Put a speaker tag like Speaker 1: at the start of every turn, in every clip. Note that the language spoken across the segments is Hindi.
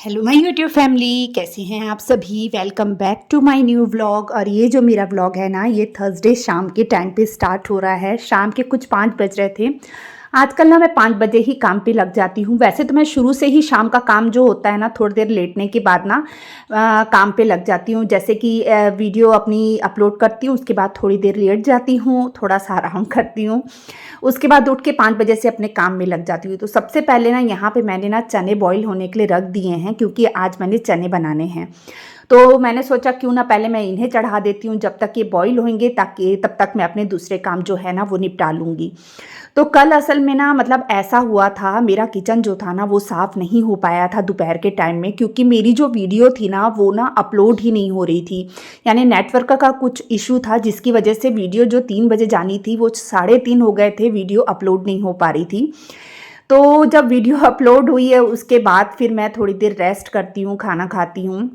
Speaker 1: हेलो माय यूट्यूब फैमिली, कैसे हैं आप सभी। Welcome back to my new vlog. और ये जो मेरा व्लॉग है ना, ये थर्सडे शाम के टाइम पे स्टार्ट हो रहा है। शाम के कुछ 5 बज रहे थे। आजकल ना मैं 5 बजे ही काम पे लग जाती हूँ। वैसे तो मैं शुरू से ही शाम का काम जो होता है ना, थोड़ी देर लेटने के बाद ना काम पे लग जाती हूँ। जैसे कि वीडियो अपनी अपलोड करती हूँ, उसके बाद थोड़ी देर लेट जाती हूँ, थोड़ा सा आराम करती हूँ, उसके बाद उठ के 5 बजे से अपने काम में लग जाती हूँ। तो सबसे पहले ना यहाँ पे मैंने ना चने बॉईल होने के लिए रख दिए हैं, क्योंकि आज मैंने चने बनाने हैं। तो मैंने सोचा क्यों ना पहले मैं इन्हें चढ़ा देती हूँ जब तक ये बॉईल होंगे, ताकि तब तक मैं अपने दूसरे काम जो है ना वो निपटा लूँगी। तो कल असल में ना मतलब ऐसा हुआ था, मेरा किचन जो था ना वो साफ़ नहीं हो पाया था दोपहर के टाइम में, क्योंकि मेरी जो वीडियो थी ना वो ना अपलोड ही नहीं हो रही थी। यानी नेटवर्क का कुछ इशू था, जिसकी वजह से वीडियो जो 3 बजे जानी थी वो 3:30 हो गए थे, वीडियो अपलोड नहीं हो पा रही थी। तो जब वीडियो अपलोड हुई है उसके बाद फिर मैं थोड़ी देर रेस्ट करती हूँ, खाना खाती हूँ।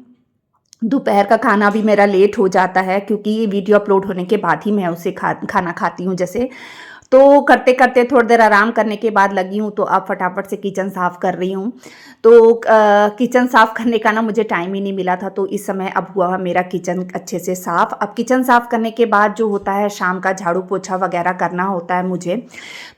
Speaker 1: दोपहर का खाना भी मेरा लेट हो जाता है, क्योंकि वीडियो अपलोड होने के बाद ही मैं उसे खाना खाती हूँ जैसे। तो करते करते थोड़ी देर आराम करने के बाद लगी हूँ, तो अब फटाफट से किचन साफ़ कर रही हूँ। तो किचन साफ़ करने का ना मुझे टाइम ही नहीं मिला था, तो इस समय अब हुआ मेरा किचन अच्छे से साफ़। अब किचन साफ़ करने के बाद जो होता है, शाम का झाड़ू पोछा वगैरह करना होता है मुझे।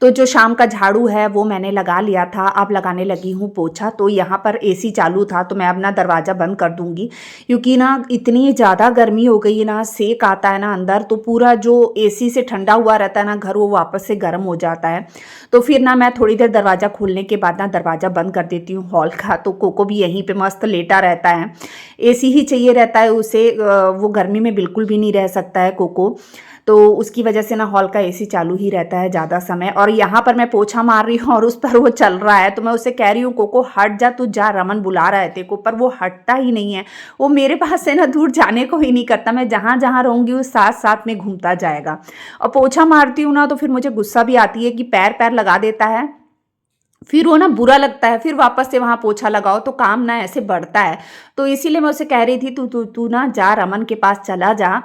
Speaker 1: तो जो शाम का झाड़ू है वो मैंने लगा लिया था, अब लगाने लगी हूँ पोछा। तो यहाँ पर एसी चालू था, तो मैं अब ना दरवाज़ा बंद कर दूँगी, क्योंकि ना इतनी ज़्यादा गर्मी हो गई है ना, सेक आता है ना अंदर, तो पूरा जो एसी से ठंडा हुआ रहता है ना घर, वो वापस से गर्म हो जाता है। तो फिर ना मैं थोड़ी देर दरवाज़ा खोलने के बाद ना दरवाज़ा बंद कर देती हूँ हॉल का। तो कोको भी यहीं पे मस्त लेटा रहता है, एसी ही चाहिए रहता है उसे, वो गर्मी में बिल्कुल भी नहीं रह सकता है कोको। तो उसकी वजह से ना हॉल का एसी चालू ही रहता है ज़्यादा समय। और यहाँ पर मैं पोछा मार रही हूँ और उस पर वो चल रहा है, तो मैं उसे कह रही हूँ कोको हट जा, तू जा, रमन बुला रहा है तेरे को, पर वो हटता ही नहीं है। वो मेरे पास से ना दूर जाने को ही नहीं करता। मैं जहाँ जहाँ रहूँगी वो साथ साथ में घूमता जाएगा। और पोछा मारती हूँ ना तो फिर मुझे गुस्सा भी आती है कि पैर पैर लगा देता है, फिर वो ना बुरा लगता है, फिर वापस से वहाँ पोछा लगाओ, तो काम ना ऐसे बढ़ता है। तो इसीलिए मैं उसे कह रही थी, तू तू तू ना जा, रमन के पास चला जा।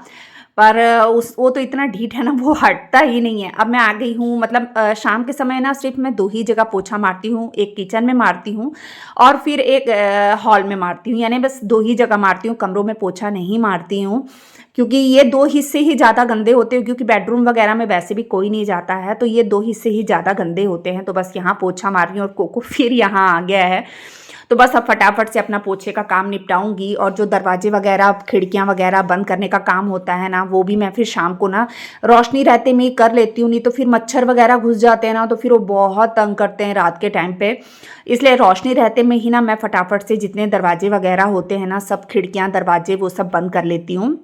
Speaker 1: पर उस वो तो इतना ढीठ है ना, वो हटता ही नहीं है। अब मैं आ गई हूँ, मतलब शाम के समय ना सिर्फ मैं 2 ही जगह पोछा मारती हूँ, एक किचन में मारती हूँ और फिर एक हॉल में मारती हूँ। यानी बस 2 ही जगह मारती हूँ, कमरों में पोछा नहीं मारती हूँ, क्योंकि ये 2 हिस्से ही ज़्यादा गंदे होते हैं। क्योंकि बेडरूम वगैरह में वैसे भी कोई नहीं जाता है, तो ये 2 हिस्से ही ज़्यादा गंदे होते हैं। तो बस यहाँ पोछा मार रही हूँ और कोको फिर यहाँ आ गया है। तो बस अब फटाफट से अपना पोछे का काम निपटाऊंगी। और जो दरवाजे वगैरह, खिड़कियां वगैरह बंद करने का काम होता है ना, वो भी मैं फिर शाम को ना रोशनी रहते में ही कर लेती हूँ। नहीं तो फिर मच्छर वगैरह घुस जाते हैं ना, तो फिर वो बहुत तंग करते हैं रात के टाइम पे। इसलिए रोशनी रहते में ही ना मैं फटाफट से जितने दरवाजे वगैरह होते हैं ना, सब खिड़कियां दरवाजे वो सब बंद कर लेती हूँ।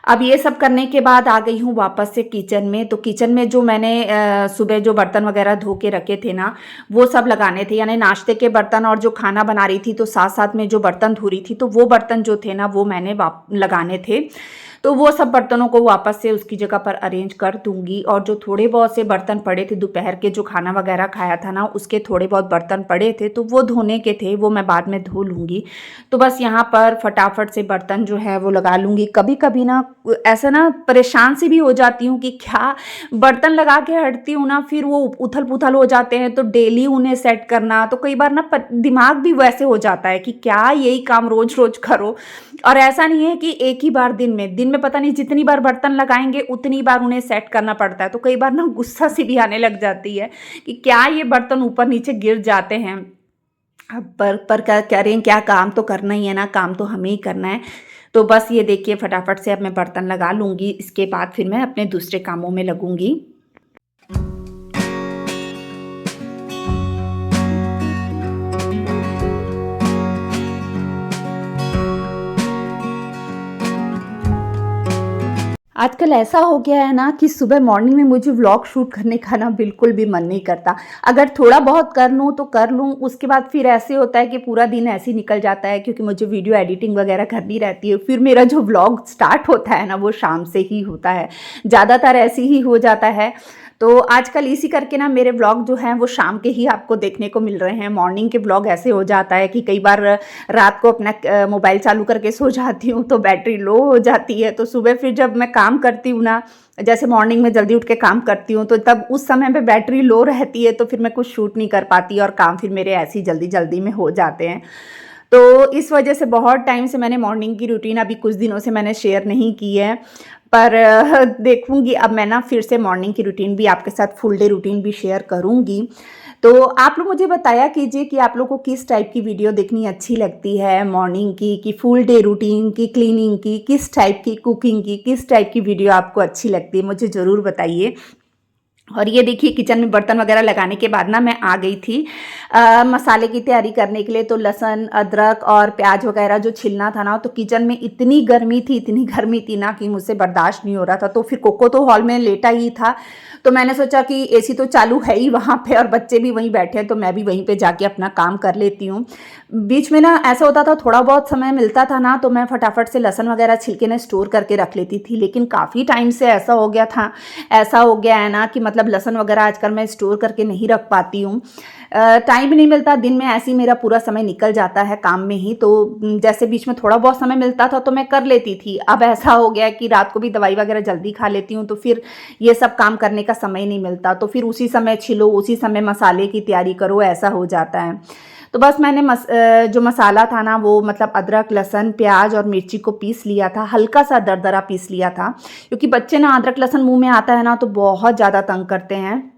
Speaker 1: अब ये सब करने के बाद आ गई हूँ वापस से किचन में। तो किचन में जो मैंने सुबह जो बर्तन वगैरह धो के रखे थे ना, वो सब लगाने थे। यानी नाश्ते के बर्तन और जो खाना बना रही थी, तो साथ साथ में जो बर्तन धो रही थी, तो वो बर्तन जो थे ना वो मैंने लगाने थे। तो वो सब बर्तनों को वापस से उसकी जगह पर अरेंज कर दूंगी। और जो थोड़े बहुत से बर्तन पड़े थे, दोपहर के जो खाना वगैरह खाया था ना, उसके थोड़े बहुत बर्तन पड़े थे, तो वो धोने के थे, वो मैं बाद में धो लूँगी। तो बस यहाँ पर फटाफट से बर्तन जो है वो लगा लूँगी। कभी कभी ना ऐसा ना परेशान सी भी हो जाती हूँ कि क्या बर्तन लगा के हटती हूँ ना, फिर वो उथल पुथल हो जाते हैं, तो डेली उन्हें सेट करना, तो कई बार ना दिमाग भी वैसे हो जाता है कि क्या यही काम रोज रोज करो। और ऐसा नहीं है कि एक ही बार दिन में पता नहीं जितनी बार बर्तन लगाएंगे उतनी बार उन्हें सेट करना पड़ता है। तो कई बार ना गुस्सा सी भी आने लग जाती है कि क्या ये बर्तन ऊपर नीचे गिर जाते हैं। अब पर क्या करें, क्या काम तो करना ही है ना, काम तो हमें ही करना है। तो बस ये देखिए फटाफट से अब मैं बर्तन लगा लूँगी, इसके बाद फिर मैं अपने दूसरे कामों में लगूंगी। आजकल ऐसा हो गया है ना कि सुबह मॉर्निंग में मुझे व्लॉग शूट करने का ना बिल्कुल भी मन नहीं करता। अगर थोड़ा बहुत कर लूँ तो कर लूँ, उसके बाद फिर ऐसे होता है कि पूरा दिन ऐसे ही निकल जाता है, क्योंकि मुझे वीडियो एडिटिंग वगैरह करनी रहती है। फिर मेरा जो व्लॉग स्टार्ट होता है ना वो शाम से ही होता है, ज़्यादातर ऐसे ही हो जाता है। तो आजकल इसी करके ना मेरे व्लॉग जो हैं वो शाम के ही आपको देखने को मिल रहे हैं। मॉर्निंग के व्लॉग ऐसे हो जाता है कि कई बार रात को अपना मोबाइल चालू करके सो जाती हूँ तो बैटरी लो हो जाती है, तो सुबह फिर जब मैं काम करती हूँ ना, जैसे मॉर्निंग में जल्दी उठ के काम करती हूँ, तो तब उस समय पे बैटरी लो रहती है, तो फिर मैं कुछ शूट नहीं कर पाती और काम फिर मेरे ऐसे ही जल्दी जल्दी में हो जाते हैं। तो इस वजह से बहुत टाइम से मैंने मॉर्निंग की रूटीन अभी कुछ दिनों से मैंने शेयर नहीं की है, पर देखूँगी अब मैं ना फिर से मॉर्निंग की रूटीन भी आपके साथ फुल डे रूटीन भी शेयर करूँगी। तो आप लोग मुझे बताया कीजिए कि आप लोग को किस टाइप की वीडियो देखनी अच्छी लगती है, मॉर्निंग की कि फुल डे रूटीन की, क्लीनिंग की, किस टाइप की, कुकिंग की, किस टाइप की वीडियो आपको अच्छी लगती है, मुझे ज़रूर बताइए। और ये देखिए किचन में बर्तन वगैरह लगाने के बाद ना मैं आ गई थी मसाले की तैयारी करने के लिए। तो लहसुन, अदरक और प्याज वगैरह जो छिलना था ना, तो किचन में इतनी गर्मी थी ना कि मुझसे बर्दाश्त नहीं हो रहा था। तो फिर कोको तो हॉल में लेटा ही था, तो मैंने सोचा कि एसी तो चालू है ही वहाँ पे और बच्चे भी वहीं बैठे हैं, तो मैं भी वहीं पे जाके अपना काम कर लेती हूँ। बीच में ना ऐसा होता था, थोड़ा बहुत समय मिलता था ना, तो मैं फटाफट से लहसुन वगैरह छिलके ना स्टोर करके रख लेती थी। लेकिन काफ़ी टाइम से ऐसा हो गया है ना कि मतलब लहसुन वगैरह आजकल मैं स्टोर करके नहीं रख पाती हूँ। टाइम भी नहीं मिलता, दिन में ऐसे ही मेरा पूरा समय निकल जाता है काम में ही। तो जैसे बीच में थोड़ा बहुत समय मिलता था तो मैं कर लेती थी। अब ऐसा हो गया कि रात को भी दवाई वगैरह जल्दी खा लेती हूँ, तो फिर ये सब काम करने का समय नहीं मिलता। तो फिर उसी समय छिलो, उसी समय मसाले की तैयारी करो, ऐसा हो जाता है। तो बस मैंने जो मसाला था ना, वो मतलब अदरक, लहसुन, प्याज और मिर्ची को पीस लिया था, हल्का सा दरदरा पीस लिया था, क्योंकि बच्चे ना अदरक लहसुन मुंह में आता है ना तो बहुत ज़्यादा तंग करते हैं।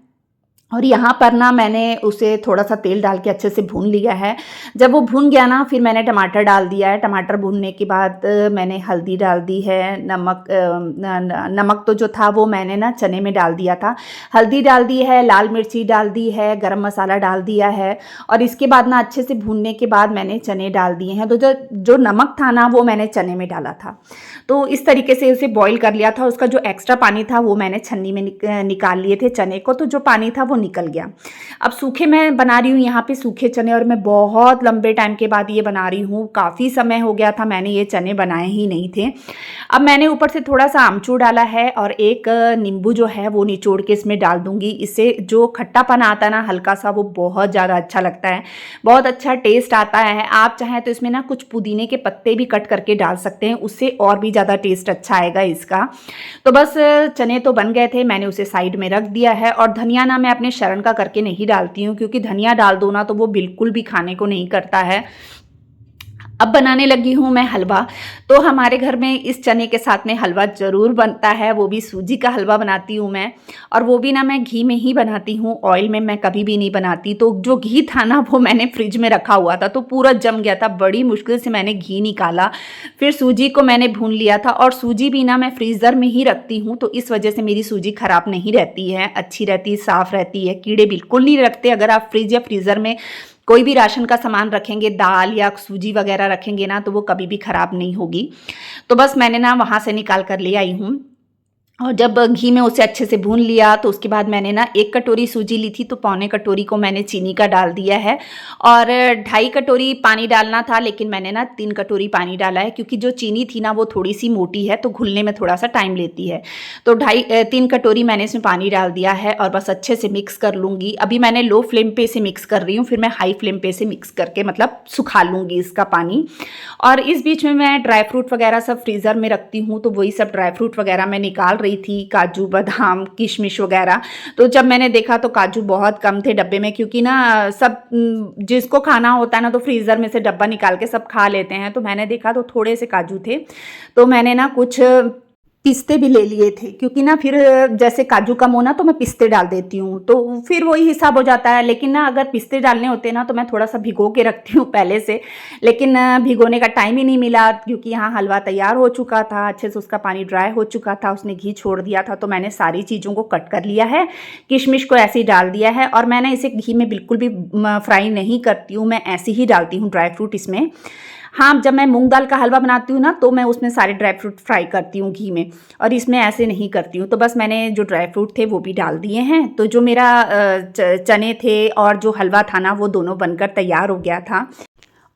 Speaker 1: और यहाँ पर ना मैंने उसे थोड़ा-सा तेल डाल के अच्छे से भून लिया है। जब वो भून गया ना, फिर मैंने टमाटर डाल दिया है। टमाटर भूनने के बाद मैंने हल्दी डाल दी है, नमक तो जो था वो मैंने ना चने में डाल दिया था। हल्दी डाल दी है, लाल मिर्ची डाल दी है, गरम मसाला डाल दिया है और इसके बाद ना अच्छे से भूनने के बाद मैंने चने डाल दिए हैं। तो जो नमक था ना, वो मैंने चने में डाला था। तो इस तरीके से उसे बॉईल कर लिया था। उसका जो एक्स्ट्रा पानी था वो मैंने छन्नी में निकाल लिए थे चने को, तो जो पानी था वो निकल गया। अब सूखे मैं बना रही हूँ यहाँ पे सूखे चने, और मैं बहुत लंबे टाइम के बाद ये बना रही हूँ। काफ़ी समय हो गया था मैंने ये चने बनाए ही नहीं थे। अब मैंने ऊपर से थोड़ा सा आमचूर डाला है और एक नींबू जो है वो निचोड़ के इसमें डाल दूंगी। इससे जो खट्टापन आता है ना हल्का सा, वो बहुत ज़्यादा अच्छा लगता है, बहुत अच्छा टेस्ट आता है। आप चाहें तो इसमें ना कुछ पुदीने के पत्ते भी कट करके डाल सकते हैं, उससे और भी ज़्यादा टेस्ट अच्छा आएगा इसका। तो बस चने तो बन गए थे, मैंने उसे साइड में रख दिया है। और धनिया ना मैं अपने शरण का करके नहीं डालती हूँ, क्योंकि धनिया डाल दो ना तो वो बिल्कुल भी खाने को नहीं करता है। अब बनाने लगी हूँ मैं हलवा। तो हमारे घर में इस चने के साथ में हलवा ज़रूर बनता है, वो भी सूजी का हलवा बनाती हूँ मैं, और वो भी ना मैं घी में ही बनाती हूँ, ऑयल में मैं कभी भी नहीं बनाती। तो जो घी था ना वो मैंने फ्रिज में रखा हुआ था, तो पूरा जम गया था, बड़ी मुश्किल से मैंने घी निकाला। फिर सूजी को मैंने भून लिया था, और सूजी भी ना मैं फ्रीज़र में ही रखती हूँ, तो इस वजह से मेरी सूजी ख़राब नहीं रहती है, अच्छी रहती है, साफ़ रहती है, कीड़े बिल्कुल नहीं लगते। अगर आप फ्रिज या फ्रीज़र में कोई भी राशन का सामान रखेंगे, दाल या सूजी वगैरह रखेंगे ना, तो वो कभी भी ख़राब नहीं होगी। तो बस मैंने ना वहाँ से निकाल कर ले आई हूँ। और जब घी में उसे अच्छे से भून लिया, तो उसके बाद मैंने ना 1 कटोरी सूजी ली थी, तो पौने कटोरी को मैंने चीनी का डाल दिया है। और 2.5 कटोरी पानी डालना था, लेकिन मैंने ना 3 कटोरी पानी डाला है, क्योंकि जो चीनी थी ना वो थोड़ी सी मोटी है, तो घुलने में थोड़ा सा टाइम लेती है। तो 3 कटोरी मैंने इसमें पानी डाल दिया है और बस अच्छे से मिक्स कर लूँगी। अभी मैंने लो फ्लेम पे इसे मिक्स कर रही हूँ, फिर मैं हाई फ्लेम पे इसे मिक्स करके मतलब सुखा लूँगी इसका पानी। और इस बीच में मैं ड्राई फ्रूट वगैरह सब फ्रीज़र में रखती हूँ, तो वही सब ड्राई फ्रूट वगैरह मैं निकाल रही थी, काजू, बादाम, किशमिश वगैरह। तो जब मैंने देखा तो काजू बहुत कम थे डब्बे में, क्योंकि ना सब जिसको खाना होता है ना तो फ्रीज़र में से डब्बा निकाल के सब खा लेते हैं। तो मैंने देखा तो थोड़े से काजू थे, तो मैंने ना कुछ पिस्ते भी ले लिए थे, क्योंकि ना फिर जैसे काजू कम हो ना तो मैं पिस्ते डाल देती हूँ, तो फिर वही हिसाब हो जाता है। लेकिन ना अगर पिस्ते डालने होते ना तो मैं थोड़ा सा भिगो के रखती हूँ पहले से, लेकिन भिगोने का टाइम ही नहीं मिला, क्योंकि यहाँ हलवा तैयार हो चुका था, अच्छे से उसका पानी ड्राई हो चुका था, उसने घी छोड़ दिया था। तो मैंने सारी चीज़ों को कट कर लिया है, किशमिश को ऐसे ही डाल दिया है, और मैंने इसे घी में बिल्कुल भी फ्राई नहीं करती हूँ, मैं ऐसे ही डालती हूँ ड्राई फ्रूट इसमें। हाँ, जब मैं मूंग दाल का हलवा बनाती हूँ ना तो मैं उसमें सारे ड्राई फ्रूट फ्राई करती हूँ घी में, और इसमें ऐसे नहीं करती हूँ। तो बस मैंने जो ड्राई फ्रूट थे वो भी डाल दिए हैं। तो जो मेरा चने थे और जो हलवा था ना वो दोनों बनकर तैयार हो गया था।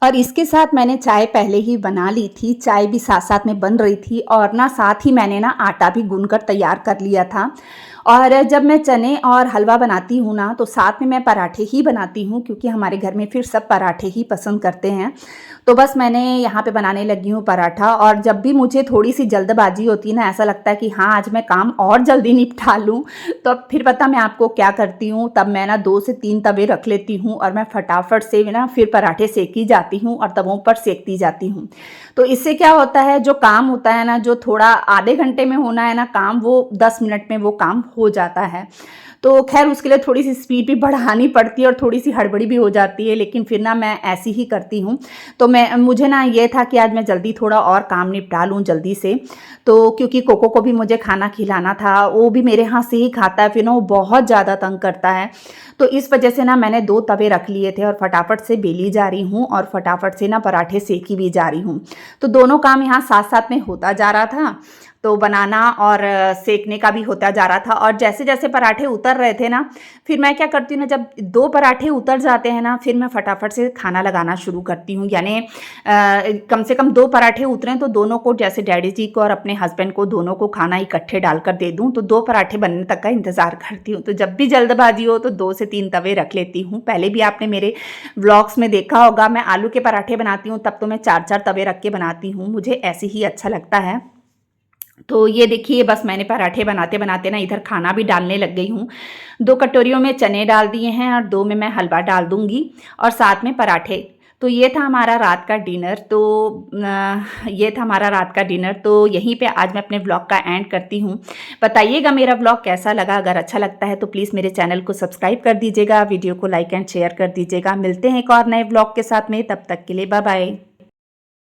Speaker 1: और इसके साथ मैंने चाय पहले ही बना ली थी, चाय भी साथ-साथ में बन रही थी और ना साथ ही मैंने ना आटा भी गूँध कर तैयार कर लिया था। और जब मैं चने और हलवा बनाती हूँ ना, तो साथ में मैं पराठे ही बनाती हूँ क्योंकि हमारे घर में फिर सब पराठे ही पसंद करते हैं। तो बस मैंने यहाँ पे बनाने लगी हूँ पराठा और जब भी मुझे थोड़ी-सी जल्दबाज़ी होती है ना, ऐसा लगता है कि हाँ, आज मैं काम और जल्दी निपटा लूँ, तो अब फिर पता मैं आपको क्या करती हूँ, तब मैं ना 2 से 3 तवे रख लेती हूँ और मैं फटाफट से ना फिर पराठे सेंकी जाती हूँ और तवों पर सेंकती जाती हूँ। तो इससे क्या होता है, जो काम होता है ना, जो थोड़ा आधे घंटे में होना है ना काम, वो 10 मिनट में वो काम हो जाता है। तो ख़ैर उसके लिए थोड़ी-सी स्पीड भी बढ़ानी पड़ती है और थोड़ी-सी हड़बड़ी भी हो जाती है, लेकिन फिर ना मैं ऐसी ही करती हूँ। तो मुझे ना ये था कि आज मैं जल्दी थोड़ा और काम निपटा लूँ जल्दी से। तो क्योंकि कोको को भी मुझे खाना खिलाना था, वो भी मेरे हाथ से ही खाता है, फिर ना वो बहुत ज़्यादा तंग करता है। तो इस वजह से ना मैंने 2 तवे रख लिए थे और फटाफट से बेली जा रही हूँ और फटाफट से ना पराठे सेंकी भी जा रही हूँ। तो दोनों काम यहाँ साथ-साथ में होता जा रहा था, तो बनाना और सेंकने का भी होता जा रहा था और जैसे-जैसे पराठे उतर रहे थे ना, फिर मैं क्या करती हूँ ना, जब 2 पराठे उतर जाते हैं ना, फिर मैं फटाफट से खाना लगाना शुरू करती हूँ। यानी कम से कम 2 पराठे उतरें तो दोनों को, जैसे डैडी जी को और अपने हस्बैंड को, दोनों को खाना इकट्ठे डालकर दे दूँ, तो 2 पराठे बनने तक का इंतज़ार करती हूँ। तो जब भी जल्दबाज़ी हो तो 2 से 3 तवे रख लेती हूँ। पहले भी आपने मेरे व्लॉग्स में देखा होगा, मैं आलू के पराठे बनाती हूँ तब तो मैं 4-4 तवे रख के बनाती हूँ, मुझे ऐसे ही अच्छा लगता है। तो ये देखिए, बस मैंने पराठे बनाते-बनाते ना इधर खाना भी डालने लग गई हूँ। 2 कटोरियों में चने डाल दिए हैं और 2 में मैं हलवा डाल दूँगी और साथ में पराठे। तो ये था हमारा रात का डिनर। तो ये था हमारा रात का डिनर। तो यहीं पे आज मैं अपने व्लॉग का एंड करती हूँ। बताइएगा मेरा व्लॉग कैसा लगा? अगर अच्छा लगता है तो प्लीज़ मेरे चैनल को सब्सक्राइब कर दीजिएगा, वीडियो को लाइक एंड शेयर कर दीजिएगा। मिलते हैं एक और नए व्लॉग के साथ में, तब तक के लिए बाय बाय।